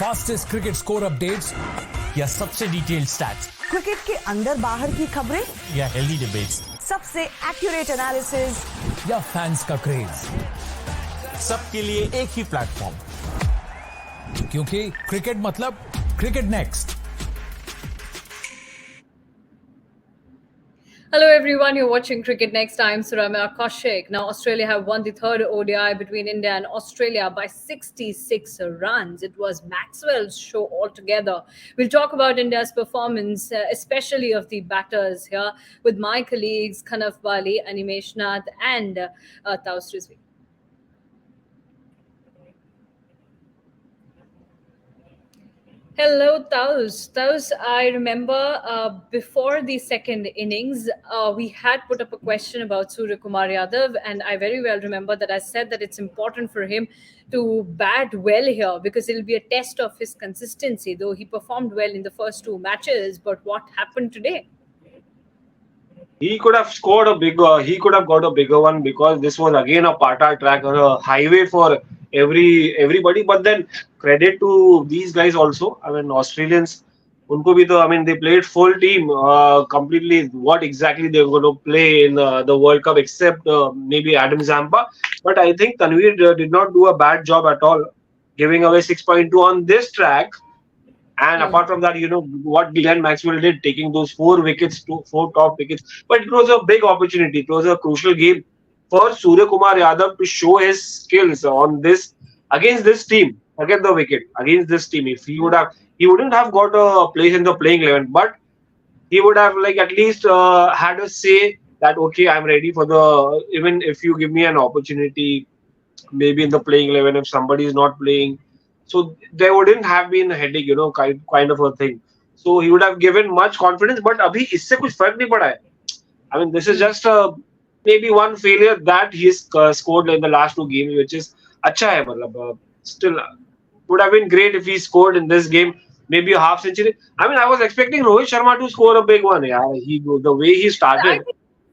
Fastest cricket score updates या सबसे detailed stats, cricket के अंदर बाहर की खबरें या हेल्दी डिबेट्स, सबसे एक्यूरेट एनालिसिस या फैंस का क्रेज, सबके लिए एक ही प्लेटफॉर्म, क्योंकि क्रिकेट मतलब cricket next. Hello everyone, you're watching Cricket Next. I'm Suramya Kaushik. Now Australia have won the third ODI between India and Australia by 66 runs. It was Maxwell's show altogether. We'll talk about India's performance, especially of the batters here with my colleagues Kanav Bali, Animesh Nath and Taus Rizvi. Hello, Taus. Taus, I remember before the second innings, we had put up a question about Surya Kumar Yadav, and I very well remember that I said that it's important for him to bat well here because it'll be a test of his consistency, though he performed well in the first two matches. But what happened today? He could have scored a bigger. He could have got a bigger one because this was again a Pata track or a highway for everybody. But then credit to these guys also. I mean, Australians. उनको भी तो I mean they played full team completely. What exactly they're going to play in the World Cup except maybe Adam Zampa. But I think Tanvir did not do a bad job at all, giving away 6.2 on this track. And apart from that, you know what Glenn Maxwell did, taking those four top wickets. But it was a big opportunity. It was a crucial game for Surya Kumar Yadav to show his skills on this against this team. Forget the wicket against this team. If he wouldn't have got a place in the playing 11, but he would have like at least had a say that okay, I'm ready for the even if you give me an opportunity, maybe in the playing 11 if somebody is not playing. So there wouldn't have been a headache, you know, kind of a thing. So he would have given much confidence, but अभी इससे कुछ फर्क नहीं पड़ा है. I mean, this is just maybe one failure that he's scored in the last two games, which is अच्छा है मतलब still would have been great if he scored in this game maybe a half century. I mean, I was expecting Rohit Sharma to score a big one. Yeah, the way he started.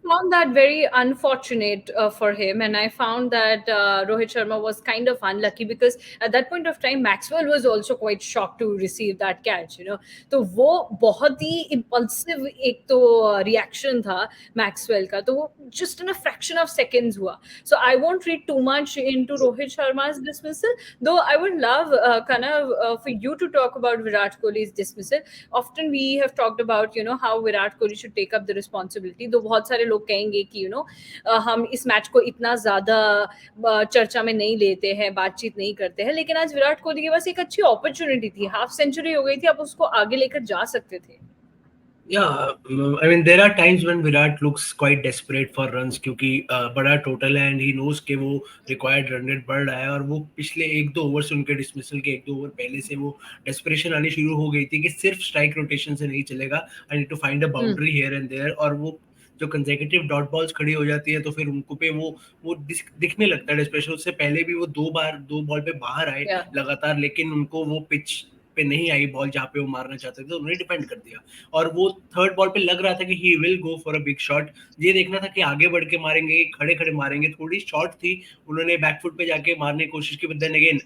I found that very unfortunate for him, and I found that Rohit Sharma was kind of unlucky because at that point of time Maxwell was also quite shocked to receive that catch, you know. तो वो बहुत ही impulsive एक तो reaction था Maxwell का, तो वो just in a fraction of seconds हुआ. So I won't read too much into Rohit Sharma's dismissal, though I would love for you to talk about Virat Kohli's dismissal. Often we have talked about, you know, how Virat Kohli should take up the responsibility. though बहुत सारे लोग कहेंगे कि you know हम इस match को इतना ज्यादा चर्चा में नहीं लेते हैं, बातचीत नहीं करते हैं, लेकिन आज विराट कोहली के पास एक अच्छी अपॉर्चुनिटी थी, हाफ सेंचुरी हो गई थी, आप उसको आगे लेकर जा सकते थे. Yeah, I mean there are times when Virat looks quite desperate for runs क्योंकि बड़ा टोटल है and he knows कि वो required run rate बढ़ रहा है और वो पिछले एक दो ओवर से उनके डिसमिसल के एक दो ओवर पहले से वो डेस्परेशन आनी शुरू हो गई थी कि सिर्फ स्ट्राइक रोटेशन से नहीं चलेगा, I need to find a boundary here and there. और वो जो कंसेक्यूटिव डॉट बॉल्स खड़ी हो जाती है तो फिर उनको पे वो दिखने लगता है डेस्परेशन. उससे पहले भी वो दो बॉल पे बाहर आए लगातार, लेकिन उनको वो पिच पे नहीं आई बॉल जहाँ पे वो मारना चाहते थे, तो उन्हें डिपेंड कर दिया. और वो थर्ड बॉल पे लग रहा था कि he will go for a big shot. ये देखना था कि आगे बढ़ के मारेंगे, खड़े खड़े मारेंगे. थोड़ी शॉर्ट थी, उन्होंने बैकफुट पे जाके मारने की कोशिश की, but then again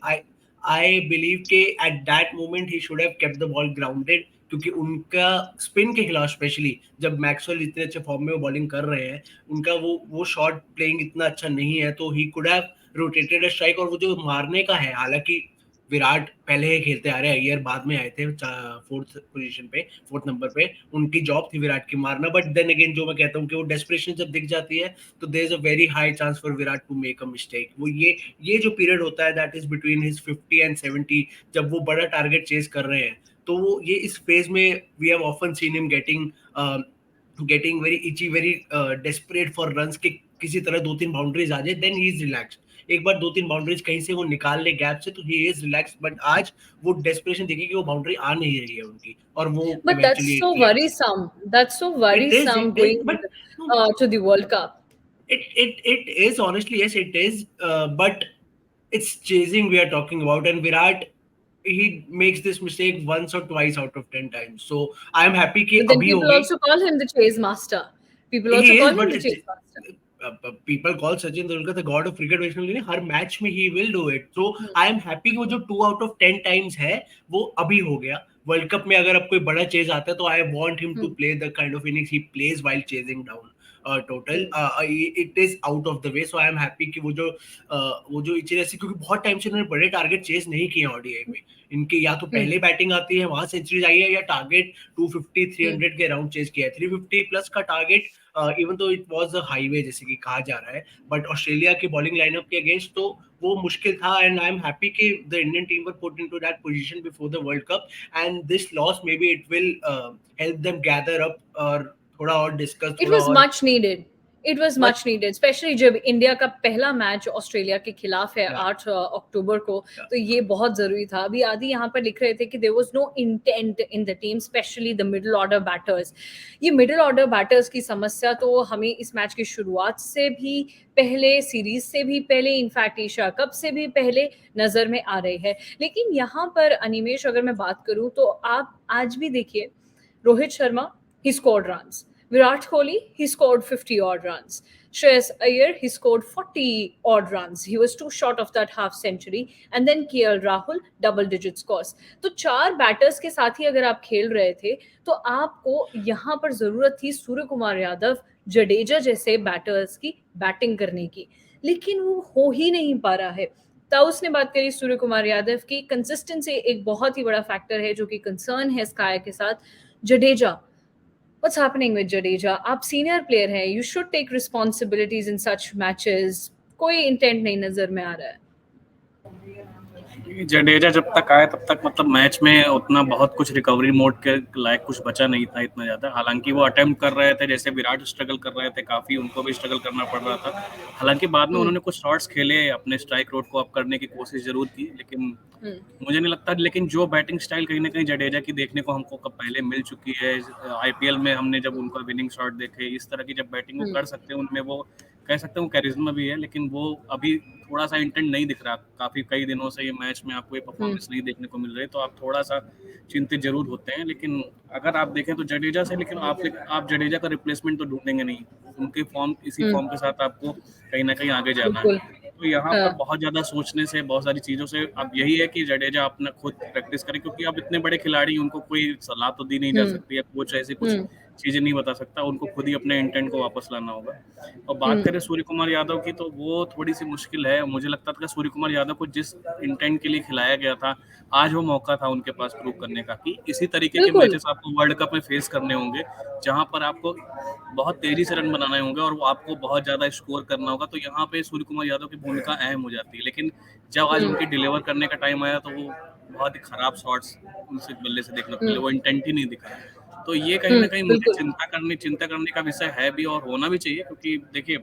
I believe के at that moment he should have kept the ball grounded, क्योंकि उनका स्पिन के खिलाफ स्पेशली जब मैक्सवेल इतने अच्छे फॉर्म में वो बॉलिंग कर रहे हैं, उनका वो शॉट प्लेइंग इतना अच्छा नहीं है, तो he could have rotated a strike. और वो जो मारने का है, हालांकि विराट पहले ही खेलते आ रहे हैं, अय्यर बाद में आए थे फोर्थ नंबर पे, उनकी जॉब थी विराट की मारना. बट देन अगेन जो मैं कहता हूँ कि वो डेस्परेशन जब दिख जाती है तो there is a very high chance for Virat to make a mistake. वो ये जो पीरियड होता है that is between his 50 and 70, जब वो बड़ा टारगेट चेज कर रहे हैं, तो वो ये इस फेज में we have often seen him getting very itchy, very desperate for runs के किसी तरह 2-3 बाउंड्रीज आ जाए, देन ही इज रिलैक्स्ड. एक बार 2-3 बाउंड्रीज कहीं से वो निकाल ले गैप से तो ही इज रिलैक्स्ड. बट आज वो डेस्परेशन देखिए कि वो बाउंड्री आ नहीं रही है उनकी, और वो but that's so worrisome going to the world cup. It is honestly, yes it is, but it's chasing we are talking about, and Virat, he makes this mistake once or twice out of 10 times. So I am happy कि But then अभी people also call him the chase master. People also call him the chase master. people call Sachin Tendulkar the god of cricket वैसे हर match में he will do it. So I am happy कि वो जो 2 out of 10 times है वो अभी हो गया. वर्ल्ड कप में अगर अब कोई बड़ा चेज आता है तो I want him to play the kind of innings he plays while chasing down total. It is out of the way, so I am happy कि वो जो चीज ऐसी, क्योंकि बहुत टाइम से उन्होंने बड़े टारगेट चेज नहीं किए ओडीआई में. इनके या तो पहले बैटिंग आती है वहां सेंचुरीज आई है, या टारगेट 250 300 के अराउंड चेज किया है. 350 प्लस का टारगेट इवन तो इट वाज अ हाईवे जैसे कि कहा जा रहा है, बट ऑस्ट्रेलिया की बॉलिंग लाइनअप के अगेंस्ट तो वो मुश्किल था. एंड आई एम हैप्पी कि the Indian team were put into that position before the world cup, and this loss may be it will help them gather up और थोड़ा और discuss. It was much needed. It was much needed, especially जब India का पहला match Australia के खिलाफ है 8 अक्टूबर को, तो ये बहुत जरूरी था. अभी आदि यहाँ पर लिख रहे थे कि there was no intent in the team, especially the middle order batters. ये मिडिल ऑर्डर बैटर्स की समस्या तो हमें इस मैच की शुरुआत से भी पहले, सीरीज से भी पहले, इनफैक्ट एशिया कप से भी पहले नजर में आ रही है. लेकिन यहाँ पर अनिमेश अगर मैं बात करूँ तो आप आज भी देखिए, Rohit Sharma he scored runs. Virat Kohli, he scored 50 odd runs. Shreyas Iyer, he scored 40 odd runs. He was too short of that half century. And then KL Rahul, double digit scores. तो 4 बैटर्स के साथ ही अगर आप खेल रहे थे तो आपको यहाँ पर जरूरत थी सूर्य कुमार यादव, जडेजा जैसे बैटर्स की बैटिंग करने की, लेकिन वो हो ही नहीं पा रहा है. ताउस ने बात करी सूर्य कुमार यादव की. कंसिस्टेंसी एक बहुत ही बड़ा फैक्टर है जो कि कंसर्न है स्काई के साथ. Jadeja, what's happening with Jadeja? आप सीनियर प्लेयर हैं, you should take responsibilities in such matches. कोई इंटेंट नहीं नजर में आ रहा है. जडेजा जब तक आया तब तक मतलब मैच में उतना बहुत कुछ रिकवरी मोड के लायक कुछ बचा नहीं था इतना ज्यादा. हालांकि वो अटेम्प्ट कर रहे थे, जैसे विराट स्ट्रगल कर रहे थे, काफी उनको भी स्ट्रगल करना पड़ रहा था. हालांकि बाद में उन्होंने कुछ शॉट्स खेले, अपने स्ट्राइक रोड को अप करने की कोशिश जरूर की, लेकिन मुझे नहीं लगता. लेकिन जो बैटिंग स्टाइल कहीं ना कहीं जडेजा की देखने को हमको कब पहले मिल चुकी है. आईपीएल में हमने जब उनका विनिंग शॉट देखे, इस तरह की जब बैटिंग वो कर सकते हैं, उनमें वो कह सकते हैं कैरिज्मा भी है, लेकिन वो अभी थोड़ा सा इंटेंट नहीं दिख रहा. काफी कई दिनों से ये मैच में आपको ये परफॉर्मेंस नहीं देखने को मिल रही, तो आप थोड़ा सा चिंतित जरूर होते हैं. लेकिन अगर आप देखें तो जडेजा से, लेकिन आप जडेजा का रिप्लेसमेंट तो ढूंढेंगे नहीं. उनके फॉर्म, इसी फॉर्म के साथ आपको कहीं ना कहीं आगे जाना है. तो यहाँ पर बहुत ज्यादा सोचने से, बहुत सारी चीजों से, अब यही है कि जडेजा अपना खुद प्रैक्टिस करे, क्योंकि अब इतने बड़े खिलाड़ी, उनको कोई सलाह तो दी नहीं जा सकती है, कोच ऐसी कुछ चीजें नहीं बता सकता. उनको खुद ही अपने इंटेंट को वापस लाना होगा. और बात करें सूर्य कुमार यादव की, तो वो थोड़ी सी मुश्किल है. मुझे लगता था कि सूर्य कुमार यादव को जिस इंटेंट के लिए खिलाया गया था, आज वो मौका था उनके पास प्रूव करने का कि इसी तरीके के मैचेस आपको वर्ल्ड कप में फेस करने होंगे, जहां पर आपको बहुत तेजी से रन बनाने होंगे और आपको बहुत ज्यादा स्कोर करना होगा. तो यहाँ पे सूर्य कुमार यादव की भूमिका अहम हो जाती है. लेकिन जब आज उनकी डिलीवर करने का टाइम आया तो वो बहुत ही खराब शॉट्स उनसे बल्ले से देखने को मिले. वो इंटेंट ही नहीं दिखा. तो ये कहीं ना कहीं मुझे चिंता करने का विषय है भी, और होना भी चाहिए. क्योंकि देखिए,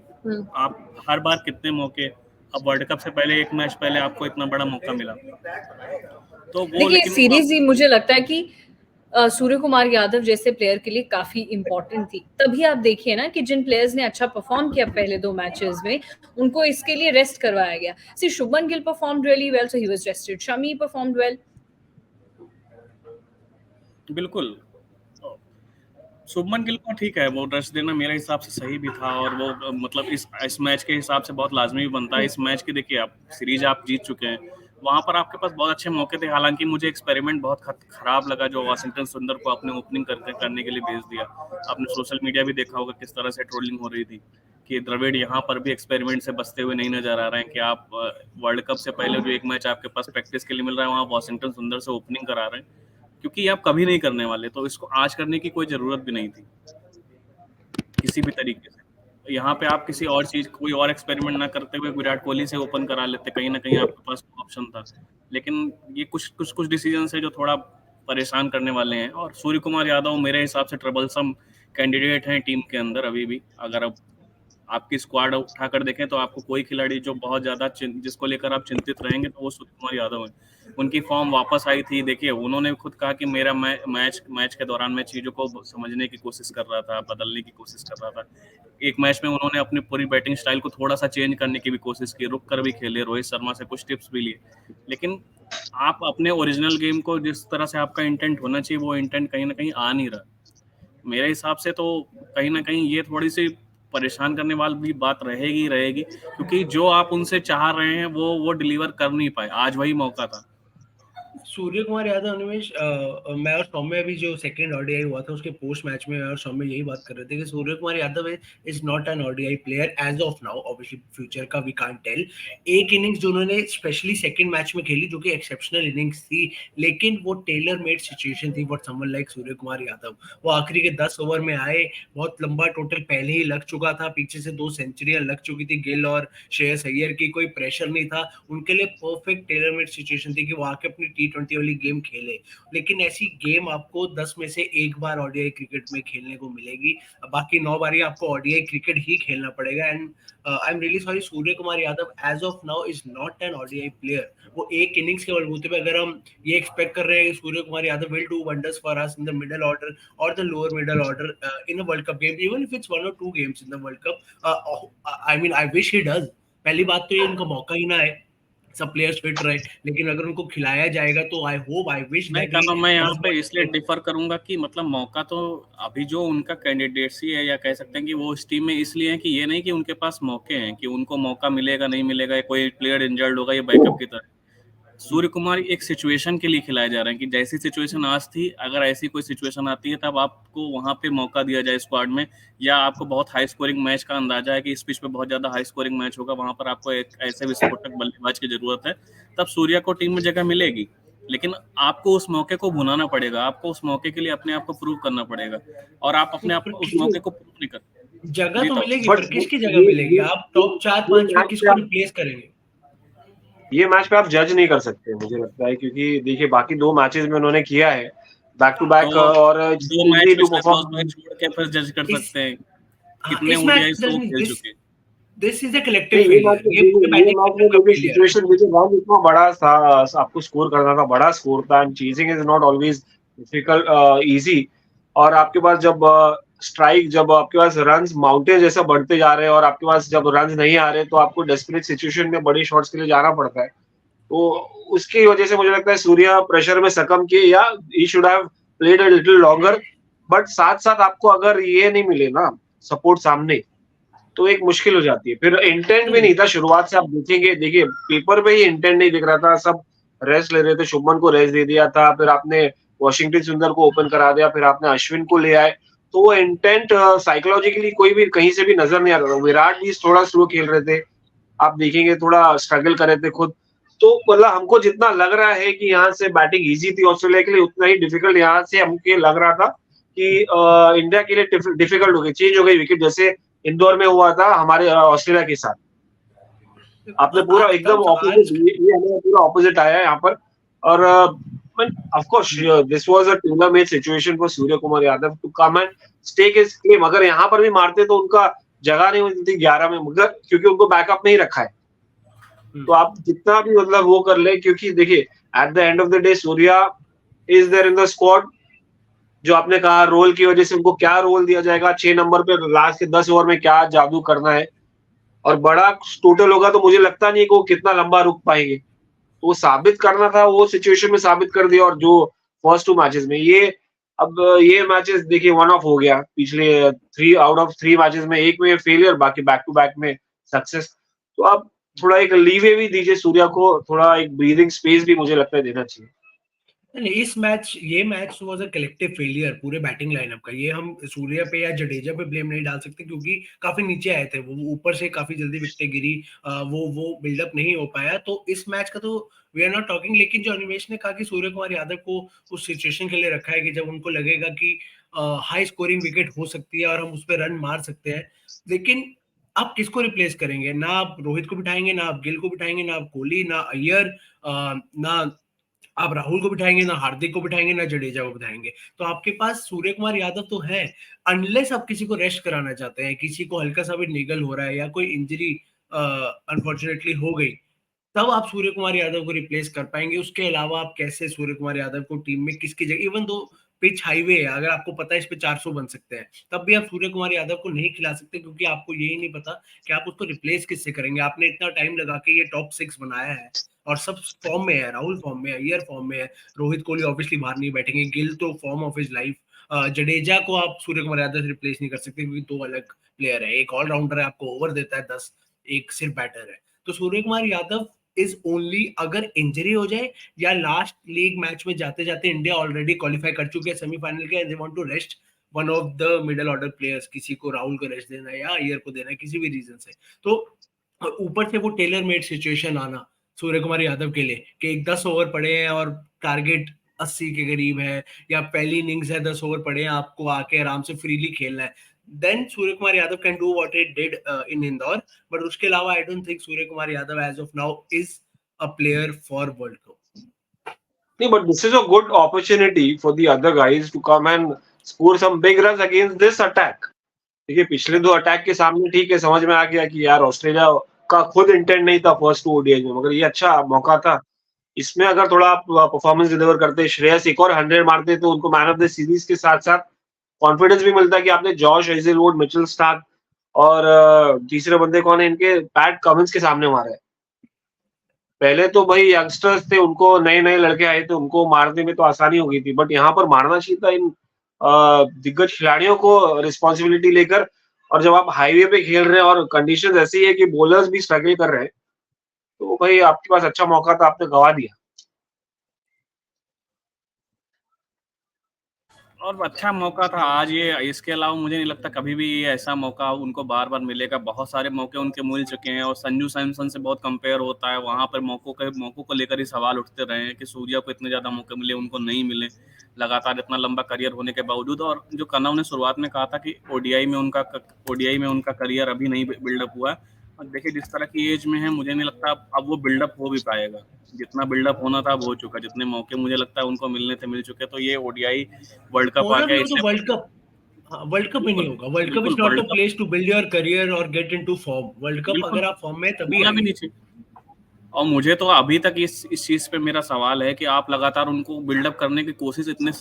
आप हर बार कितने मौके, अब वर्ल्ड कप से पहले एक मैच पहले आपको इतना बड़ा मौका मिला, तो वो देखिए सीरीज ही मुझे लगता है कि सूर्य कुमार यादव जैसे प्लेयर के लिए काफी इंपॉर्टेंट थी. तभी आप देखिए ना कि जिन प्लेयर्स ने अच्छा परफॉर्म किया पहले 2 मैचेस में, उनको इसके लिए रेस्ट करवाया गया. See Shubman Gill performed really well, so he was rested. Shami performed well. बिल्कुल, शुभमन गिल को ठीक है, वो रेस्ट देना मेरे हिसाब से सही भी था, और वो मतलब इस मैच के हिसाब से बहुत लाजमी भी बनता है. इस मैच की देखिए, आप सीरीज आप जीत चुके हैं, वहां पर आपके पास बहुत अच्छे मौके थे. हालांकि मुझे एक्सपेरिमेंट बहुत खराब लगा जो वाशिंगटन सुंदर को अपने ओपनिंग करने के लिए भेज दिया. आपने सोशल मीडिया भी देखा होगा किस तरह से ट्रोलिंग हो रही थी कि द्रविड़ यहाँ पर भी एक्सपेरिमेंट से बचते हुए नहीं नजर आ रहे हैं, कि आप वर्ल्ड कप से पहले जो एक मैच आपके पास प्रैक्टिस के लिए मिल रहा है, वहाँ वाशिंगटन सुंदर से ओपनिंग करा रहे हैं, क्योंकि आप कभी नहीं करने वाले. तो इसको आज करने की कोई जरूरत भी नहीं थी किसी भी तरीके से. यहाँ पे आप किसी और चीज, कोई और एक्सपेरिमेंट ना करते हुए विराट कोहली से ओपन करा लेते, कहीं ना कहीं आपके पास ऑप्शन था. लेकिन ये कुछ डिसीजन है जो थोड़ा परेशान करने वाले हैं. और सूर्य कुमार यादव मेरे हिसाब से ट्रबलसम कैंडिडेट हैं टीम के अंदर अभी भी. अगर अब आपकी स्क्वाड उठाकर देखें तो आपको कोई खिलाड़ी जो बहुत ज्यादा जिसको लेकर आप चिंतित रहेंगे तो वो सूर्य कुमार यादव है. उनकी फॉर्म वापस आई थी. देखिए, उन्होंने खुद कहा कि मेरा मैच के दौरान मैं चीजों को समझने की कोशिश कर रहा था, बदलने की कोशिश कर रहा था. एक मैच में उन्होंने अपनी पूरी बैटिंग स्टाइल को थोड़ा सा चेंज करने की भी कोशिश की, रुक कर भी खेले, रोहित शर्मा से कुछ टिप्स भी लिए. लेकिन आप अपने ओरिजिनल गेम को, जिस तरह से आपका इंटेंट होना चाहिए, वो इंटेंट कहीं ना कहीं आ नहीं रहा. मेरे हिसाब से तो कहीं ना कहीं ये थोड़ी सी परेशान करने वाली बात रहेगी रहेगी, क्योंकि जो आप उनसे चाह रहे हैं वो डिलीवर कर नहीं पाए। आज वही मौका था। सूर्य कुमार यादव, निमेश, मैं और सौम्य अभी जो सेकंड ओडीआई हुआ था उसके पोस्ट मैच में मैं और सौम्य यही बात कर रहे थे कि Surya Kumar Yadav is not an ODI player as of now. Obviously future का वी कांट टेल। एक इनिंग्स जो उन्होंने स्पेशली सेकंड मैच में खेली जो कि एक्सेप्शनल इनिंग्स थी, लेकिन वो टेलर मेड सिचुएशन थी फॉर समवन लाइक सूर्य कुमार यादव। वो आखिरी के 10 ओवर में आए, बहुत लंबा टोटल पहले ही लग चुका था, पीछे से 2 सेंचुरियां लग चुकी थी गिल और श्रेयस अय्यर की, कोई प्रेशर नहीं था उनके लिए। परफेक्ट टेलर मेड सिचुएशन थी कि वो आके अपनी T20 वाली गेम खेले। लेकिन ऐसी गेम आपको 10 में से एक बार ओडीआई क्रिकेट में खेलने को मिलेगी, बाकी 9 बारी आपको ओडीआई क्रिकेट ही खेलना पड़ेगा। And I am really sorry, Surya Kumar Yadav as of now is not an ODI player. वो एक इनिंग्स के बलबूते पे अगर हम ये एक्सपेक्ट कर रहे हैं कि Surya Kumar Yadav will do wonders for us in the middle order or the lower middle order in a world cup game, even if it's 1 or 2 games in the world cup, I mean I wish he does. पहली बात तो ये उनको मौका ही ना है, सब players fit रहे, लेकिन अगर उनको खिलाया जाएगा तो आई होप, आई विश मैं यहाँ पे इसलिए डिफर करूंगा कि मतलब मौका तो अभी जो उनका कैंडिडेट्सी है, या कह सकते हैं कि वो इस टीम में इसलिए है कि ये नहीं कि उनके पास मौके हैं, कि उनको मौका मिलेगा नहीं मिलेगा, या कोई प्लेयर इंजर्ड होगा, या बैकअप की तरह। सूर्य कुमार एक सिचुएशन के लिए खिलाए जा रहे हैं कि जैसी सिचुएशन आज थी, अगर ऐसी कोई सिचुएशन आती है तब आपको वहां पे मौका दिया जाए स्क्वाड में, या आपको बहुत हाई स्कोरिंग मैच का अंदाजा है कि इस पिच पे बहुत ज्यादा हाई स्कोरिंग मैच होगा, वहां पर आपको एक ऐसे विस्फोटक बल्लेबाज की जरूरत है, तब सूर्या को टीम में जगह मिलेगी। लेकिन आपको उस मौके को भुनाना पड़ेगा, आपको उस मौके के लिए अपने आप को प्रूव करना पड़ेगा, और आप अपने आप को उस मौके को प्रूव नहीं करते। जगह तो मिलेगी, पर किसकी जगह मिलेगी? आप टॉप 4-5 में किसको रिप्लेस करेंगे? ये मैच पे आप जज नहीं कर सकते मुझे लगता है, क्योंकि देखिए बाकी 2 मैचेस में उन्होंने किया है बैक टू बैक, और 2 मैच छोड़ के फिर जज कर सकते हैं कितने ओडीआई खेल चुके हैं। This is a collective failure. ये पूरे बैटिंग सिचुएशन विच रन इतना बड़ा था, आपको स्कोर करना था, बड़ा स्कोर था, and chasing is not always difficult easy. और आपके पास जब स्ट्राइक, जब आपके पास रन्स माउंटेन जैसा बढ़ते जा रहे हैं और आपके पास जब रन्स नहीं आ रहे, तो आपको डेस्परेट सिचुएशन में बड़े शॉट्स के लिए जाना पड़ता है। तो उसकी वजह से मुझे लगता है सूर्या प्रेशर में सकम किए, या ही should have played a little longer. But साथ साथ आपको अगर ये नहीं मिले ना सपोर्ट सामने, तो एक मुश्किल हो जाती है। फिर इंटेंट भी नहीं था शुरुआत से, आप देखेंगे, देखिए पेपर पे ही इंटेंट नहीं दिख रहा था, सब रेस्ट ले रहे थे, शुभमन को रेस्ट दे दिया था, फिर आपने वॉशिंगटन सुंदर को ओपन करा दिया, फिर आपने अश्विन को ले आए, तो वो इंटेंट साइकोलॉजिकली कोई भी कहीं से भी नजर नहीं आ रहा था। विराट भी थोड़ा स्लो खेल रहे थे, आप देखेंगे थोड़ा स्ट्रगल कर रहे थे खुद। तो मतलब हमको जितना लग रहा है कि यहाँ से बैटिंग इजी थी ऑस्ट्रेलिया के लिए, उतना ही डिफिकल्ट यहाँ से हमको लग रहा था कि इंडिया के लिए डिफिकल्ट हो गई, चेंज हो गई विकेट, जैसे इंदौर में हुआ था हमारे ऑस्ट्रेलिया के साथ। आपने पूरा एकदम ऑपोजिट, ये हमें पूरा ऑपोजिट आया है यहाँ पर। और of course this was a tailor made situation for Surya Kumar Yadav to come and stake his claim. अगर यहाँ पर भी मारते तो उनका जगह नहीं होती थी 11 में, मगर क्योंकि उनको बैकअप में ही रखा है। तो आप जितना भी मतलब वो कर ले, क्योंकि देखिए at the end of the day Surya is there in the squad. जो आपने कहा रोल की वजह से उनको क्या रोल दिया जाएगा 6 नंबर पे, लास्ट के 10 ओवर में क्या जादू करना है, और बड़ा टोटल होगा, तो मुझे लगता नहीं कि वो कितना लंबा रुक पाएंगे। तो वो साबित करना था, वो सिचुएशन में साबित कर दिया। और जो फर्स्ट 2 मैचेस में ये मैचेस देखिए 1 ऑफ हो गया, पिछले 3 आउट ऑफ 3 मैचेस में 1 में फेलियर, बाकी बैक टू बैक में सक्सेस। तो आप थोड़ा एक लीवे भी दीजिए सूर्या को, थोड़ा एक ब्रीदिंग स्पेस भी मुझे लगता है देना चाहिए। ये match was a collective failure पूरे बैटिंग लाइनअप का। ये हम सूर्या पे या जडेजा पे ब्लेम नहीं डाल सकते, क्योंकि काफी नीचे आए थे वो, ऊपर से काफी जल्दी विकेटें गिरी, वो बिल्डअप नहीं हो पाया। तो इस मैच का तो वी आर नॉट टॉकिंग। लेकिन जो अनिमेश ने कहा कि सूर्य कुमार यादव को उस सिचुएशन के लिए रखा है कि जब उनको लगेगा कि हाई स्कोरिंग विकेट हो सकती है और हम उस पर रन मार सकते हैं, लेकिन आप किसको रिप्लेस करेंगे? ना आप रोहित को बिठाएंगे, ना आप गिल को बिठाएंगे, ना आप कोहली, ना अय्यर, ना आप राहुल को बिठाएंगे, ना हार्दिक को बिठाएंगे, ना जडेजा को बिठाएंगे। तो आपके पास सूर्य कुमार यादव तो है, अनलेस आप किसी को रेस्ट कराना चाहते हैं, किसी को हल्का सा भी निगल हो रहा है या कोई इंजरी अनफॉर्चुनेटली हो गई, तब आप सूर्य कुमार यादव को रिप्लेस कर पाएंगे। उसके अलावा आप कैसे सूर्य कुमार यादव को टीम में किसकी जगह, इवन दो पिच हाईवे है, अगर आपको पता है इस पे 400 बन सकते हैं, तब भी आप सूर्य कुमार यादव को नहीं खिला सकते, क्योंकि आपको यही नहीं पता कि आप उसको रिप्लेस किससे करेंगे। आपने इतना टाइम लगा के ये टॉप 6 बनाया है और सब फॉर्म में है, राहुल फॉर्म में है, अय्यर फॉर्म में है, रोहित कोहली ऑब्वियसली बाहर नहीं बैठेंगे, गिल तो form of his life, Jadeja को आप सूर्य कुमार यादव से रिप्लेस नहीं कर सकते क्योंकि दो अलग प्लेयर है, एक ऑलराउंडर है आपको ओवर देता है 10, एक सिर्फ बैटर है। तो सूर्य कुमार यादव इज ओनली अगर इंजरी हो जाए या लास्ट लीग मैच में जाते जाते इंडिया ऑलरेडी क्वालिफाई कर चुके हैं सेमीफाइनल के, and they want to rest one of the middle order players, किसी को राहुल को रेस्ट देना है या अय्यर को देना है किसी भी रीजन से, तो ऊपर से वो टेलर मेड सिचुएशन आना सूर्य कुमार यादव के लिए कि एक 10 ओवर पड़े हैं और टारगेट 80 के करीब है, या पहली इनिंग्स है 10 ओवर पड़े हैं, आपको आके आराम से फ्रीली खेलना है, then Surya Kumar Yadav can do what he did in Indore. But उसके अलावा I don't think Surya Kumar Yadav as of now is a player for world cup. नहीं, but this is a good opportunity for the other guys to come and score some big runs against this attack. देखिए पिछले दो attack के सामने ठीक है, समझ में आ गया कि यार ऑस्ट्रेलिया का खुद इंटेंट नहीं था फर्स्ट 2 ओडीआई में, मगर ये अच्छा मौका था। इसमें अगर थोड़ा आप परफॉर्मेंस डिलीवर करते, श्रेयस एक और 100 मारते तो उनको मैन ऑफ द सीरीज के साथ साथ कॉन्फिडेंस भी मिलता कि आपने जॉश हेजलवुड, मिचेल स्टार्क और तीसरे बंदे कौन है इनके, पैट कमिंस के सामने मारा है। पहले तो भाई यंगस्टर्स थे, उनको नए नए लड़के आए थे, उनको मारने में तो आसानी हो गई थी, बट यहाँ पर मारना चाहिए था इन दिग्गज खिलाड़ियों को रिस्पॉन्सिबिलिटी लेकर। और जब आप हाईवे पे खेल रहे हैं और कंडीशंस ऐसी है कि बॉलर्स भी स्ट्रगल कर रहे हैं, तो भाई आपके पास अच्छा मौका था, आपने गवा दिया। और अच्छा मौका था आज ये, इसके अलावा मुझे नहीं लगता कभी भी ऐसा मौका उनको बार बार मिलेगा। बहुत सारे मौके उनके मिल चुके हैं और संजू सैमसन से बहुत कंपेयर होता है, वहां पर मौकों को लेकर ही सवाल उठते रहे हैं कि सूर्या को इतने ज्यादा मौके मिले, उनको नहीं मिले लगातार इतना लंबा करियर होने के बावजूद। और जो कनव ने शुरुआत में कहा था कि ओडीआई में उनका करियर अभी नहीं बिल्डअप हुआ है, और देखिए जिस तरह की एज में है, मुझे नहीं लगता अब वो बिल्डअप हो भी पाएगा। जितना बिल्डअप होना था अब हो चुका, जितने मौके मुझे लगता है उनको मिलने थे मिल चुके। तो ये ओडीआई वर्ल्ड कप आ गया, तो वर्ल्ड कप ही नहीं होगा। World cup is not a place to build your career or get into form. World cup अगर आप फॉर्म में तभी भी नहीं चाहिए। और मुझे तो अभी तक इस चीज पे मेरा सवाल है कि आप लगातार उनको बिल्डअप करने की कोशिश इतने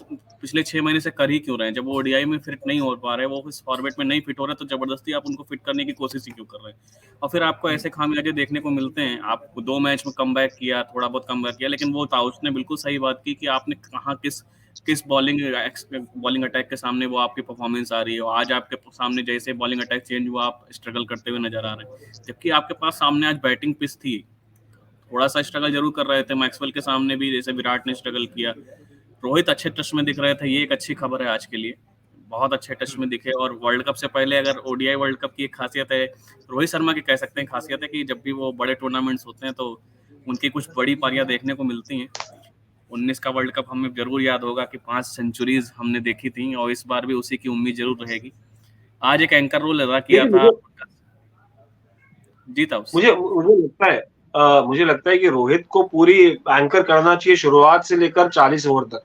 पिछले 6 महीने से कर ही क्यों रहे हैं? जब वो ओडीआई में फिट नहीं हो पा रहे, वो इस फॉर्मेट में नहीं फिट हो रहे, तो जबरदस्ती आप उनको फिट करने की कोशिश ही क्यों कर रहे हैं? और फिर आपको ऐसे खामियाजे देखने को मिलते हैं। आप 2 मैच में कमबैक किया, थोड़ा बहुत कमबैक किया, लेकिन वो था, उसने बिल्कुल सही बात की कि आपने कहाँ किस बॉलिंग अटैक के सामने वो आपकी परफॉर्मेंस आ रही है। आज आपके सामने जैसे बॉलिंग अटैक चेंज हुआ, आप स्ट्रगल करते हुए नजर आ रहे हैं, जबकि आपके पास सामने आज बैटिंग पिच थी। थोड़ा सा स्ट्रगल जरूर कर रहे थे, मैक्सवेल के सामने भी जैसे विराट ने स्ट्रगल किया। रोहित अच्छे टच में दिख रहे थे, ये एक अच्छी खबर है आज के लिए, बहुत अच्छे टच में दिखे। और वर्ल्ड कप से पहले अगर ओडीआई वर्ल्ड कप की एक खासियत है, रोहित शर्मा की कह सकते हैं खासियत है, कि जब भी वो बड़े टूर्नामेंट्स होते हैं तो उनकी कुछ बड़ी पारियां देखने को मिलती हैं। 19 का वर्ल्ड कप हमें जरूर याद होगा कि 5 सेंचुरीज हमने देखी थी, और इस बार भी उसी की उम्मीद जरूर रहेगी। आज एक एंकर रोल अदा किया था, जीता मुझे लगता है कि रोहित को पूरी एंकर करना चाहिए शुरुआत से लेकर 40 ओवर तक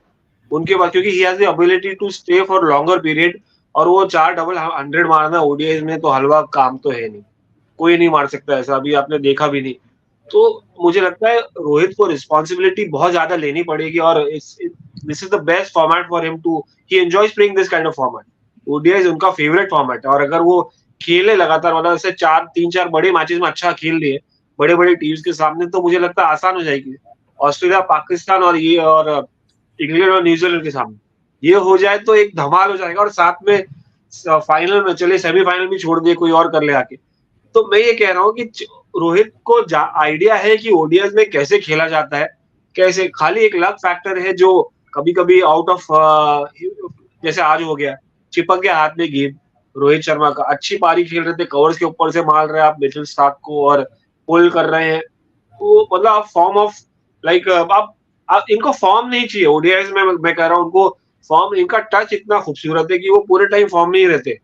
उनके बाद, क्योंकि he has the ability to stay for longer period. और वो 4 डबल 100 मारना ओडीआई में तो हलवा काम तो है नहीं, कोई नहीं मार सकता ऐसा, अभी आपने देखा भी नहीं। तो मुझे लगता है रोहित को रिस्पॉन्सिबिलिटी बहुत ज्यादा लेनी पड़ेगी, और this is the best format for him too, he enjoys playing this kind of format. ODI उनका फेवरेट फॉर्मेट है, और अगर वो खेले लगातार, मतलब ऐसे 3-4 बड़े मैचेस में अच्छा खेल लिए बड़े बड़े टीम्स के सामने, तो मुझे लगता है आसान हो जाएगी। ऑस्ट्रेलिया, पाकिस्तान और इंग्लैंड और न्यूजीलैंड के सामने ये हो जाए तो एक धमाल हो जाएगा। और साथ में फाइनल में चले, सेमीफाइनल भी छोड़ दे, कोई और कर ले आके। तो मैं ये कह रहा हूँ कि रोहित को आइडिया है कि ओडीआई में कैसे खेला जाता है, कैसे, खाली एक लक फैक्टर है जो कभी कभी आउट ऑफ, जैसे आज हो गया, चिपक गया हाथ में गेंद रोहित शर्मा का। अच्छी पारी खेल रहे थे, कवर्स के ऊपर से मार रहे हैं आप मिचेल स्टार्क को और पुल कर रहे हैं, तो मतलब आप फॉर्म ऑफ लाइक आप इनको फॉर्म नहीं चाहिए ओडीआई में। मैं कह रहा हूँ उनको फॉर्म, इनका टच इतना खूबसूरत है कि वो पूरे टाइम फॉर्म नहीं रहते,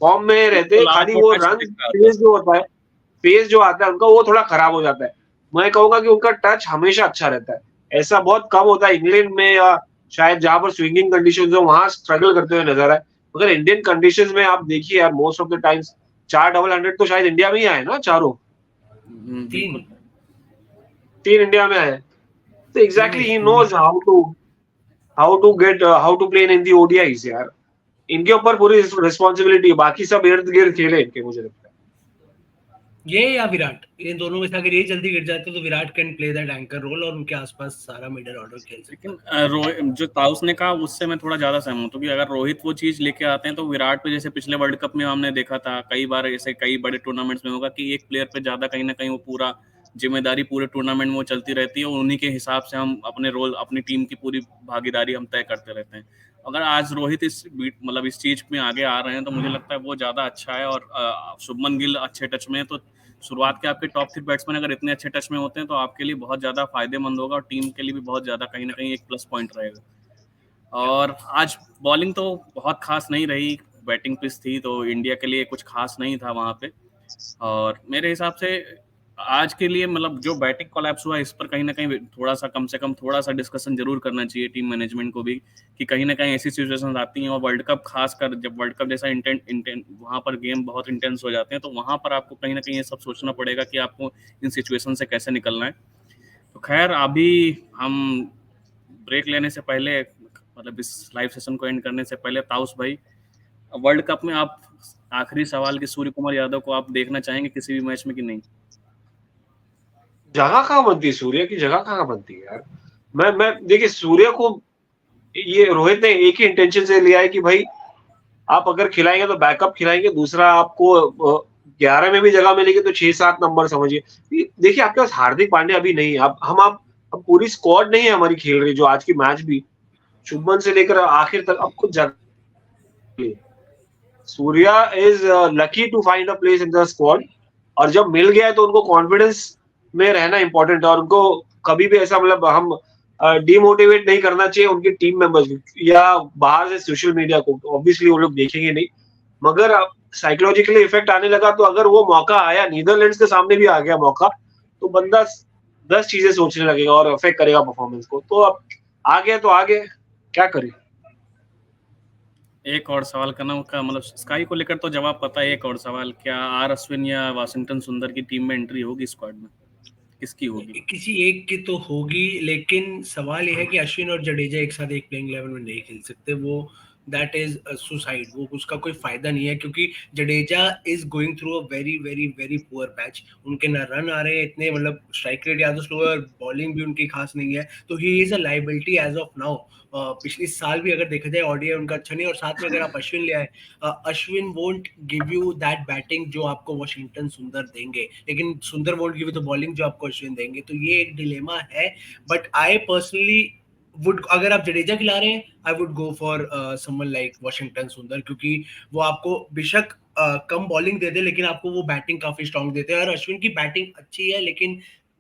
फॉर्म में रहते, खाली वो रन फेज जो होता है, फेज जो आता है उनका, वो थोड़ा खराब हो जाता है। मैं कहूंगा कि उनका टच हमेशा अच्छा रहता है, ऐसा बहुत कम होता है। इंग्लैंड में या शायद जहां पर स्विंगिंग कंडीशन हो वहां स्ट्रगल करते हुए नजर आए, मगर इंडियन कंडीशंस में आप देखिए यार, most of the times 4 double 100 तो शायद इंडिया में ही आए ना, 3 इंडिया में आए। तो exactly he knows how to play in the ODIs यार। इनके ऊपर पूरी रिस्पॉन्सिबिलिटी है, बाकी सब इर्द गिर्द खेले इनके, मुझे लगता है। ये या विराट, इन दोनों में से अगर ये जल्दी गिर जाते तो Virat can play that anchor role और उनके आसपास सारा मिडिल ऑर्डर खेल सकता लेकिन जो ताउस ने कहा उससे मैं थोड़ा ज्यादा सहमत हूँ कि अगर रोहित वो चीज लेके आते हैं तो विराट पे जैसे पिछले वर्ल्ड कप में हमने देखा था कई बार, ऐसे कई बड़े टूर्नामेंट्स में होगा कि एक प्लेयर पे ज्यादा कहीं ना कहीं वो पूरा जिम्मेदारी पूरे टूर्नामेंट में वो चलती रहती है और उन्हीं के हिसाब से हम अपने रोल, अपनी टीम की पूरी भागीदारी हम तय करते रहते हैं। अगर आज रोहित मतलब इस चीज में आगे आ रहे हैं तो मुझे लगता है वो ज्यादा अच्छा है। और शुभमन गिल अच्छे टच में है, तो शुरुआत के आपके टॉप 3 बैट्समैन अगर इतने अच्छे टच में होते हैं तो आपके लिए बहुत ज्यादा फायदेमंद होगा और टीम के लिए भी बहुत ज्यादा कहीं ना कहीं एक प्लस पॉइंट रहेगा। और आज बॉलिंग तो बहुत खास नहीं रही, बैटिंग पिच थी तो इंडिया के लिए कुछ खास नहीं था वहां पे। और मेरे हिसाब से आज के लिए मतलब जो बैटिंग कोलैप्स हुआ इस पर कहीं ना कहीं थोड़ा सा, कम से कम थोड़ा सा डिस्कशन जरूर करना चाहिए टीम मैनेजमेंट को भी, कि कहीं ना कहीं ऐसी सिचुएशन आती हैं और वर्ल्ड कप, खासकर जब वर्ल्ड कप जैसा इंटेंट वहां पर गेम बहुत इंटेंस हो जाते हैं तो वहां पर आपको कहीं ना कहीं ये सब सोचना पड़ेगा कि आपको इन सिचुएशन से कैसे निकलना है। तो खैर अभी हम ब्रेक लेने से पहले, मतलब इस लाइव सेशन को एंड करने से पहले, ताउस भाई, वर्ल्ड कप में आप आखिरी सवाल कि सूर्य कुमार यादव को आप देखना चाहेंगे किसी भी मैच में कि नहीं? जगह कहाँ बनती है सूर्य की, जगह कहाँ बनती है यार। मैं देखिए सूर्य को ये रोहित ने एक ही इंटेंशन से लिया है कि भाई आप अगर खिलाएंगे तो बैकअप खिलाएंगे, दूसरा आपको 11 में भी जगह मिलेगी तो 6-7 नंबर समझिए। देखिए आपके पास हार्दिक पांड्या अभी नहीं है, अब पूरी स्क्वाड नहीं है हमारी खेल रही, जो आज की मैच भी शुभमन से लेकर आखिर तक अब कुछ जगह। Surya is lucky to find a place in the squad, और जब मिल गया है तो उनको कॉन्फिडेंस में रहना इंपॉर्टेंट है और उनको कभी भी ऐसा मतलब हम डिमोटिवेट नहीं करना चाहिए उनके टीम मेंबर्स या बाहर से सोशल मीडिया को। ऑब्वियसली वो लोग देखेंगे नहीं, मगर साइकोलॉजिकली इफेक्ट आने लगा तो अगर वो मौका आया, नीदरलैंड्स के सामने भी आ गया मौका, तो बंदा 10 चीजें सोचने लगेगा और अफेक्ट करेगा परफॉर्मेंस को। तो अब आ गया तो आगे क्या करे। एक और सवाल करना का, मतलब स्काई को लेकर तो जवाब पता है, एक और सवाल, क्या आर अश्विन या वाशिंगटन सुंदर की टीम में एंट्री होगी स्क्वाड में? किसकी होगी? किसी एक की तो होगी, लेकिन सवाल यह है कि अश्विन और जडेजा एक साथ एक प्लेइंग 11 में नहीं खेल सकते। वो दैट इज सुसाइड, वो उसका कोई फायदा नहीं है, क्योंकि Jadeja is going through a very very very poor patch. उनके ना रन आ रहे हैं इतने, मतलब स्ट्राइक रेट या तो स्लो है और बॉलिंग भी उनकी खास नहीं है, तो he is a liability as of now. पिछले साल भी अगर देखा जाए ओडीआई उनका अच्छा नहीं, और साथ में अगर आप अश्विन ले आए, Ashwin won't give you that batting जो आपको वाशिंगटन सुंदर देंगे, लेकिन सुंदर won't give you the bowling जो आपको अश्विन देंगे। तो ये एक डिलेमा है, बट आई पर्सनली वुड, अगर आप जडेजा खिला रहे हैं, I would go for someone like Washington सुंदर, क्योंकि वो आपको बेशक कम बॉलिंग दे दे लेकिन आपको वो बैटिंग काफी स्ट्रांग देते हैं। और अश्विन की बैटिंग अच्छी है लेकिन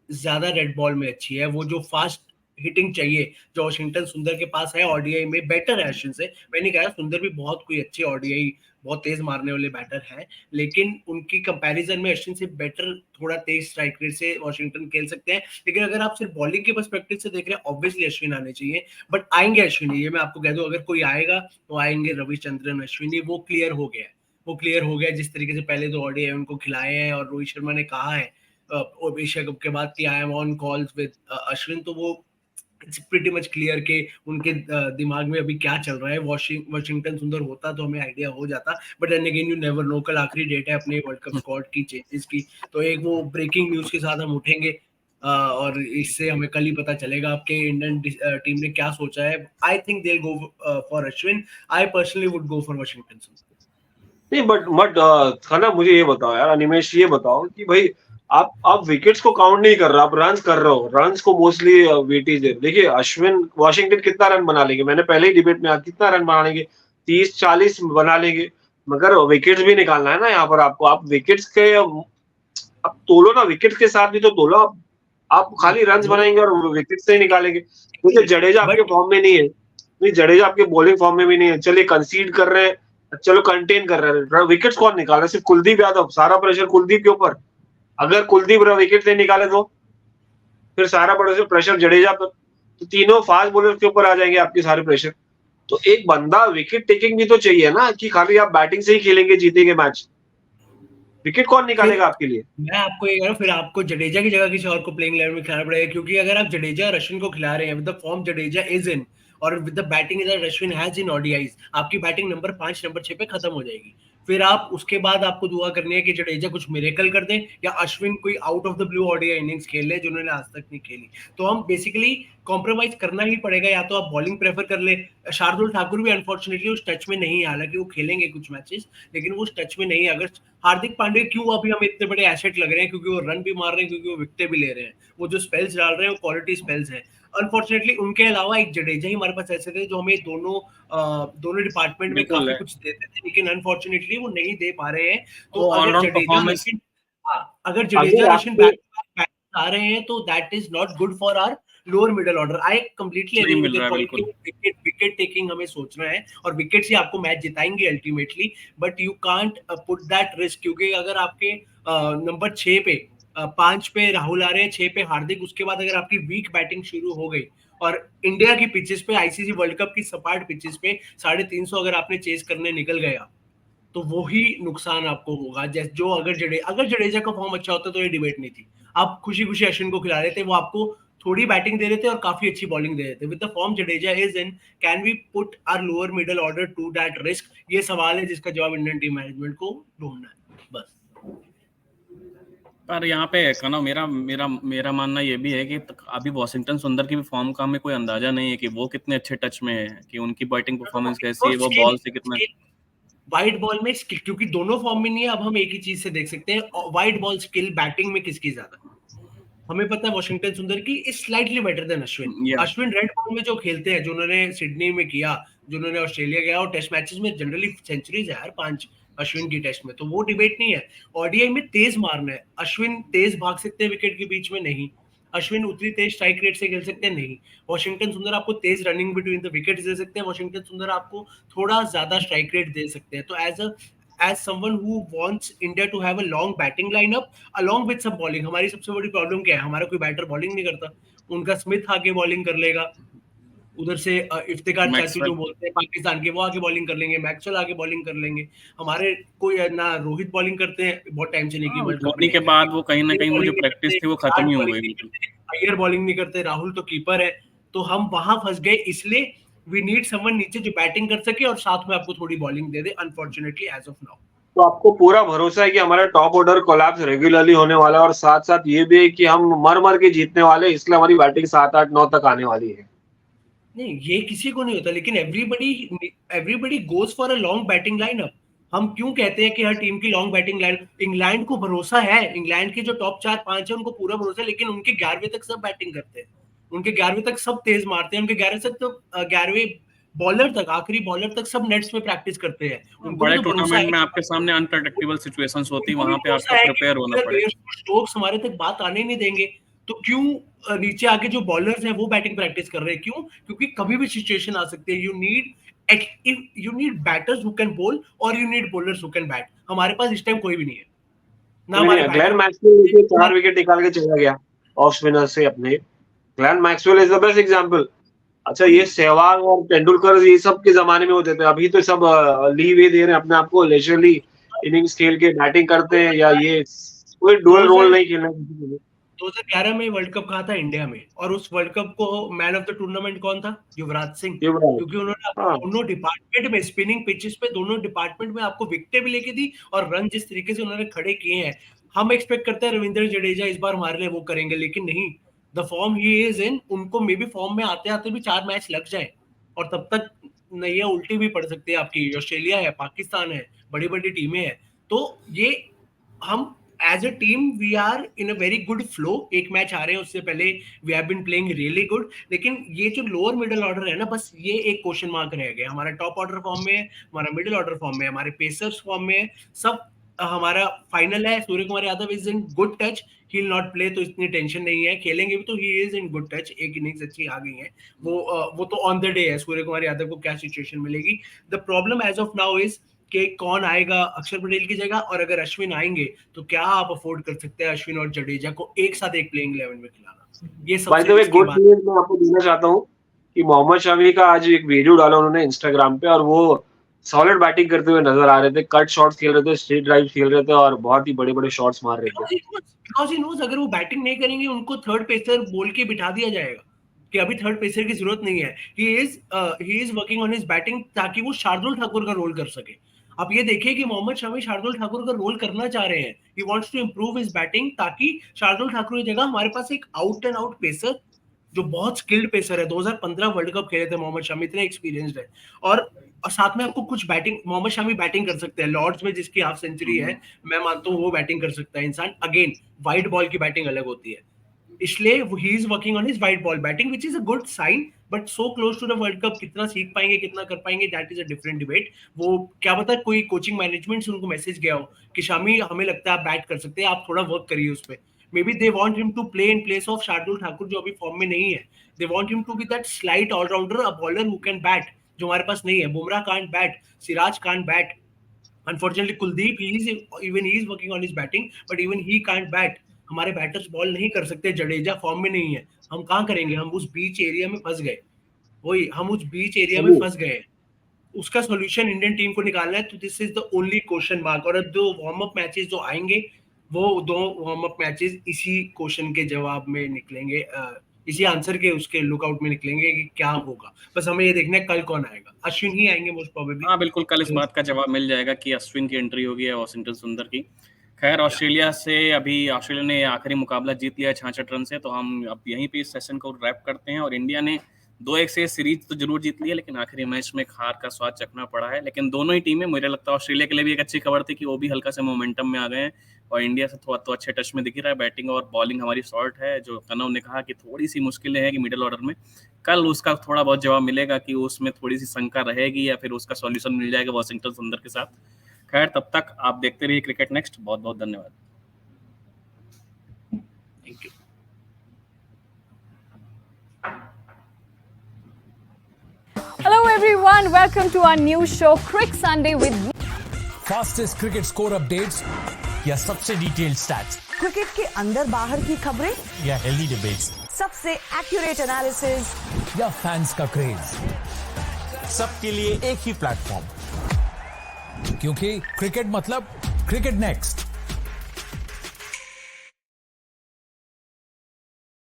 ज्यादा रेड बॉल में अच्छी है। वो जो फास्ट हिटिंग चाहिए जो वाशिंगटन सुंदर के पास है, ओडीआई में बेटर है अश्विन से। मैंने कहा सुंदर भी बहुत कोई अच्छे ओडीआई बहुत तेज मारने वाले बैटर हैं, लेकिन उनकी कंपैरिजन में अश्विन से बेटर, थोड़ा तेज स्ट्राइक रेट से वाशिंगटन खेल सकते हैं। लेकिन अगर आप सिर्फ बॉलिंग के पर्सपेक्टिव से देख रहे हैं, ऑब्वियसली अश्विन आने चाहिए, बट आएंगे अश्विनी, ये मैं आपको कह दूं, अगर कोई आएगा तो आएंगे रविचंद्रन अश्विनी। वो क्लियर हो गया है, वो क्लियर हो गया जिस तरीके से पहले तो ओडीआई उनको खिलाए हैं, और रोहित शर्मा ने कहा है एशिया कप के बाद कि I am on calls with Ashwin, तो वो इट्स प्रीटी मच क्लियर के उनके दिमाग में अभी क्या चल रहा है। वाशिंगटन सुंदर होता तो हमें आइडिया हो जाता, but then again you never know. कल आखिरी डेट है अपने वर्ल्ड कप स्क्वाड की चेंजेस की, तो एक वो ब्रेकिंग न्यूज के साथ हम उठेंगे और इससे हमें कल ही पता चलेगा आपके इंडियन टीम ने क्या सोचा है। I think they go for Ashwin, I personally would go for Washington सुंदर। नहीं बट खाना मुझे ये बताओ यार, अनिमेश ये बताओ कि भाई आप विकेट्स को काउंट नहीं कर रहे, आप रन्स कर रहे हो, रन्स को मोस्टली वेटेज दे। देखिए अश्विन वाशिंगटन कितना रन बना लेंगे, मैंने पहले ही डिबेट में कितना रन बना लेंगे, 30-40 बना लेंगे, मगर विकेट्स भी निकालना है ना यहाँ पर आपको। आप विकेट्स के आप तोलो ना, विकेट्स के साथ भी तो तोलो। आप खाली रन्स बनाएंगे और विकेट्स नहीं निकालेंगे। क्योंकि जडेजा आपके फॉर्म में नहीं है, नहीं जडेजा आपके बॉलिंग फॉर्म में भी नहीं है। चलिए कंसीड कर रहे हैं, चलो कंटेन कर रहे हैं, विकेट्स कौन निकाल रहा है? सिर्फ कुलदीप यादव, सारा प्रेशर कुलदीप के ऊपर। अगर कुलदीप विकेट नहीं निकाले तो फिर सारा प्रेशर जडेजा पर, तो तीनों फास्ट बॉलर के ऊपर आ जाएंगे आपके सारे प्रेशर। तो एक बंदा विकेट टेकिंग भी तो चाहिए ना, कि खाली आप बैटिंग से ही खेलेंगे जीतेंगे मैच, विकेट कौन निकालेगा आपके लिए? मैं आपको ये कह रहा हूं, फिर आपको जडेजा की जगह किसी और को प्लेइंग 11 में खिलाना पड़ेगा, क्योंकि अगर आप जडेजा और अश्विन को खिला रहे हैं with the form Jadeja is in और with the batting that Ashwin has in ODIs, आपकी बैटिंग नंबर 5 नंबर 6 पे खत्म हो जाएगी। फिर आप उसके बाद आपको दुआ करनी है कि जडेजा कुछ मिरेकल कर दें या अश्विन कोई out of the blue ODI innings खेल ले जिन्होंने आज तक नहीं खेली। तो हम बेसिकली कॉम्प्रोमाइज करना ही पड़ेगा, या तो आप बॉलिंग प्रेफर कर ले। शार्दुल ठाकुर भी अनफॉर्चुनेटली उस टच में नहीं है, हालांकि वो खेलेंगे कुछ मैचेस, लेकिन वो उस टच में नहीं है। अगर हार्दिक पांड्या क्यों अभी हमें इतने बड़े एसेट लग रहे हैं, क्योंकि वो रन भी मार रहे हैं, क्योंकि वो विकेटें भी ले रहे हैं, वो जो स्पेल्स डाल रहे हैं वो क्वालिटी स्पेल्स है। अनफॉर्चुनेटली उनके अलावा एक जडेजा ही हमारे पास ऐसे थे जो हमें दोनों डिपार्टमेंट में बिल्कुल काफी है। कुछ देते थे, लेकिन अनफॉर्चुनेटली वो नहीं दे पा रहे हैं। तो वो अगर all-round जडेजा performance- अश्विन अगर जडेजा अगर अश्विन आपको- बैक आ रहे हैं तो that is not good for our lower middle order. I completely नहीं एग्री मिल विद रहा योर है, पॉइंट कि विकेट टेकिंग हमें सोचना है और विकेट से आपको मैच जिताएंगे ultimately, but you can't put that risk, क्योंकि अगर आपके नंबर 6 पे 5 पे राहुल आ रहे हैं, 6 पे हार्दिक, उसके बाद अगर आपकी वीक बैटिंग शुरू हो गई और इंडिया की पिचेस पे, आईसीसी वर्ल्ड कप की सपाट पिचेस पे 350 अगर आपने चेस करने निकल गया तो वो ही नुकसान आपको होगा। जैसे जो अगर जडेजा का फॉर्म अच्छा होता तो ये डिबेट नहीं थी, आप खुशी खुशी अश्विन को खिला रहे थे, वो आपको थोड़ी बैटिंग दे रहे थे और काफी अच्छी बॉलिंग दे रहे थे। With the form Jadeja is in, can we put our lower middle order to that risk? ये सवाल है जिसका जवाब इंडियन टीम मैनेजमेंट को ढूंढना है बस। पर यहाँ पे कनो मेरा मेरा मेरा मानना ये भी है कि अभी वॉशिंगटन सुंदर की भी फॉर्म का हमें कोई अंदाजा नहीं है कि वो कितने अच्छे टच में है, कि उनकी बैटिंग परफॉर्मेंस कैसी है, वो बॉल से कितना वाइड बॉल में स्किल, क्योंकि दोनों फॉर्म में नहीं है। अब हम एक ही चीज से देख सकते हैं, वाइड बॉल स्किल बैटिंग में किसकी ज्यादा। हमें पता है वॉशिंगटन सुंदर की is slightly better than Ashwin. Yeah. Ashwin red ball में जो खेलते हैं, जो उन्होंने सिडनी में किया, जो उन्होंने ऑस्ट्रेलिया गया, और टेस्ट मैचेस में जनरली सेंचुरीज है यार 5 अश्विन की टेस्ट में, तो वो डिबेट नहीं है। ओडीआई में तेज मारना है, अश्विन तेज भाग सकते हैं विकेट के बीच में, नहीं। अश्विन उतनी तेज स्ट्राइक रेट से खेल सकते हैं, नहीं। वॉशिंगटन सुंदर आपको तेज रनिंग बिटवीन द विकेट्स दे सकते हैं, वॉशिंगटन सुंदर आपको थोड़ा ज्यादा स्ट्राइक रेट दे सकते हैं। तो as someone who wants India to have a long batting lineup along with some bowling, हमारी सबसे बड़ी प्रॉब्लम क्या है, हमारा कोई बैटर बॉलिंग नहीं करता। उनका स्मिथ आके बॉलिंग कर लेगा, उधर से इफ्तिकार चाचू जो बोलते हैं पाकिस्तान के, वो आके बॉलिंग कर लेंगे, मैक्सवेल आके बॉलिंग कर लेंगे। हमारे कोई ना रोहित बॉलिंग करते हैं, बहुत टाइम से नहीं की वर्ल्ड कप धोनी के बाद वो कहीं ना कहीं वो जो प्रैक्टिस थी वो खत्म ही हो गई। अय्यर बॉलिंग नहीं करते, राहुल तो कीपर है, तो हम वहां फंस गए। इसलिए वी नीड समवन नीचे जो बैटिंग कर सके और साथ में आपको थोड़ी बॉलिंग दे दे, अनफॉर्चुनेटली एज ऑफ नाउ। तो आपको पूरा भरोसा है कि हमारा टॉप ऑर्डर कोलैप्स रेगुलरली होने वाला है, और साथ साथ ये भी है कि हम मर मर के जीतने वाले, इसलिए हमारी बैटिंग 7, 8, 9 तक आने वाली है। नहीं, ये किसी को नहीं होता, लेकिन everybody goes for a long batting lineup. हम क्यों कहते हैं कि हर टीम की लॉन्ग बैटिंग लाइन, इंग्लैंड को भरोसा है, इंग्लैंड के जो टॉप 4-5 है उनको पूरा भरोसा है, लेकिन उनके 11वें तक सब बैटिंग करते हैं, उनके 11वें तक सब तेज मारते हैं, उनके 11वें बॉलर तक, आखिरी बॉलर तक सब नेट्स में प्रैक्टिस करते हैं। बड़े टूर्नामेंट में आपके सामने अनप्रेडिक्टेबल सिचुएशंस होती है, वहां पे आपको प्रिपेयर होना पड़ेगा। स्टोक्स हमारे तक बात आने नहीं देंगे, तो क्यों नीचे आके जो बॉलर्स हैं वो बैटिंग प्रैक्टिस कर रहे हैं? क्यों? क्योंकि कभी भी सिचुएशन आ सकती है। You need batters who can बोल और you need bowlers who can bat. हमारे पास इस टाइम कोई भी नहीं है ना। हमारे ग्लेन मैक्सवेल 4 विकेट निकाल के चला गया ऑफ स्पिनर से अपने। Glenn Maxwell is the best example. अच्छा, ये सहवाग और तेंदुलकर ये सब के जमाने में होते थे, अभी तो सब लीवे दे रहे हैं अपने आप को, लेजरली इनिंग्स खेल के बैटिंग करते हैं, या ये कोई डुअल रोल नहीं खेलना। 2011 में वर्ल्ड कप कहा था इंडिया में, और उस वर्ल्ड कप को मैन ऑफ द टूर्नामेंट कौन था? युवराज सिंह, क्योंकि उन्होंने दोनों डिपार्टमेंट में, स्पिनिंग पिचेस पे दोनों डिपार्टमेंट में आपको विकेटें भी लेके दी, और रन जिस तरीके से उन्होंने खड़े किए हैं, हम एक्सपेक्ट करते हैं रविंद्र जडेजा इस बार हमारे लिए वो करेंगे, लेकिन नहीं। द फॉर्म ही इज इन, उनको मे बी फॉर्म में आते आते भी 4 मैच लग जाए, और तब तक नैया उल्टी भी पड़ सकती है आपकी। ऑस्ट्रेलिया है, पाकिस्तान है, बड़ी बड़ी टीमें हैं, तो ये हम as a team we are in a very good flow. एक मैच आ रहे हैं, उससे पहले we have been playing really good, लेकिन ये जो लोअर मिडिल ऑर्डर है ना, बस ये एक क्वेश्चन मार्क रह गया। हमारा टॉप ऑर्डर फॉर्म में है, हमारा मिडिल ऑर्डर फॉर्म में है, हमारे पेसर्स फॉर्म में है, सब हमारा फाइनल है। Surya Kumar Yadav is in good touch, he will not play, तो इतनी टेंशन नहीं है, खेलेंगे भी तो he is in good touch. एक इनिंग्स अच्छी आ गई है, वो तो ऑन द डे है सूर्य कुमार यादव को क्या सिचुएशन मिलेगी। The problem as of now is कि कौन आएगा अक्षर पटेल की जगह, और अगर अश्विन आएंगे तो क्या आप अफोर्ड कर सकते हैं अश्विन और जडेजा को एक साथ एक प्लेइंग 11 में खिलाना? ये by the way good news मैं आपको देना चाहता हूं कि मोहम्मद शमी का आज एक वीडियो डाला उन्होंने इंस्टाग्राम पे, और वो सॉलिड बैटिंग करते हुए नजर आ रहे थे, कट शॉट्स खेल रहे थे, स्ट्रेट ड्राइव खेल रहे थे, और बहुत ही बड़े-बड़े शॉट्स मार रहे थे। बिकॉज़ ही नोस अगर वो बैटिंग नहीं करेंगे, उनको थर्ड पेसर बोल के बिठा दिया जाएगा कि अभी थर्ड पेसर की जरूरत नहीं है। ही is working on his batting ताकि वो शार्दुल ठाकुर का रोल कर सके। आप ये देखिए कि मोहम्मद शमी शार्दुल ठाकुर का रोल करना चाह रहे हैं, he wants to improve his batting, ताकि शार्दुल ठाकुर की जगह हमारे पास एक आउट एंड आउट पेसर जो बहुत स्किल्ड पेसर है, 2015 वर्ल्ड कप खेले थे मोहम्मद शमी, इतने एक्सपीरियंस्ड है, और साथ में आपको कुछ बैटिंग, मोहम्मद शमी बैटिंग कर सकते हैं, लॉर्ड्स में जिसकी हाफ सेंचुरी है, मैं मानता हूँ वो बैटिंग कर सकता है इंसान। अगेन वाइड बॉल की बैटिंग अलग होती है, इसलिए he is working on his wide ball batting, which is a good sign, but so close to the world cup, कितना सीख पाएंगे, कितना कर पाएंगे, that is a different debate. वो क्या पता कोई कोचिंग मैनेजमेंट से उनको मैसेज गया हो कि शामी हमें लगता है आप बैट कर सकते हैं, आप थोड़ा वर्क करिए उस पर। May be they want him to play in place of Shardul Thakur जो अभी फॉर्म में नहीं है। They want him to be that slight allrounder, a bowler who can bat, जो हमारे पास नहीं है। Bumrah can't bat, Siraj can't bat, unfortunately Kuldeep he is working on his batting, but even he can't bat। हमारे batters ball नहीं कर सकते, Jadeja form में नहीं है, हम कहाँ करेंगे, हम उस बीच एरिया में फंस गए, वही हम उस बीच एरिया में फंस गए। उसका सॉल्यूशन इंडियन टीम को निकालना है, तो this is the only question mark. और अब दो वार्म अप मैचेस जो आएंगे, वो दो वार्म अप मैचेस इसी क्वेश्चन के जवाब में निकलेंगे, इसी आंसर के उसके लुकआउट में निकलेंगे कि क्या होगा। बस हमें ये देखना है कल कौन आएगा, अश्विन ही आएंगे मोस्ट प्रोबेबली। हाँ बिल्कुल, कल इस बात का जवाब मिल जाएगा कि अश्विन की एंट्री होगी या वॉशिंगटन सुंदर की। खैर ऑस्ट्रेलिया से, अभी ऑस्ट्रेलिया ने आखिरी मुकाबला जीत लिया है 66 रन से, तो हम अब यहीं पे इस सेशन को रैप करते हैं। और इंडिया ने 2-1 से सीरीज तो जरूर जीत ली है, लेकिन आखिरी मैच में हार का स्वाद चखना पड़ा है। लेकिन दोनों ही टीमें, मुझे लगता है ऑस्ट्रेलिया के लिए भी एक अच्छी खबर थी कि वो भी हल्का से मोमेंटम में आ गए हैं, और इंडिया से थोड़ा तो अच्छे टच में दिख रहा है। बैटिंग और बॉलिंग हमारी शॉर्ट है, जो कनव ने कहा कि थोड़ी सी मुश्किलें हैं कि मिडिल ऑर्डर में, कल उसका थोड़ा बहुत जवाब मिलेगा कि उसमें थोड़ी सी शंका रहेगी या फिर उसका सॉल्यूशन मिल जाएगा वॉशिंगटन सुंदर के साथ। खैर तब तक आप देखते रहिए क्रिकेट नेक्स्ट। बहुत बहुत धन्यवाद। Thank you. Hello everyone, welcome to our new show Crick Sunday with me. Fastest cricket score updates या सबसे डिटेल्ड स्टैट्स क्रिकेट के अंदर बाहर की खबरें, या हेल्दी डिबेट्स सबसे एक्यूरेट एनालिसिस, या फैंस का क्रेज, सबके लिए एक ही प्लेटफॉर्म। क्योंकि क्रिकेट मतलब क्रिकेट नेक्स्ट।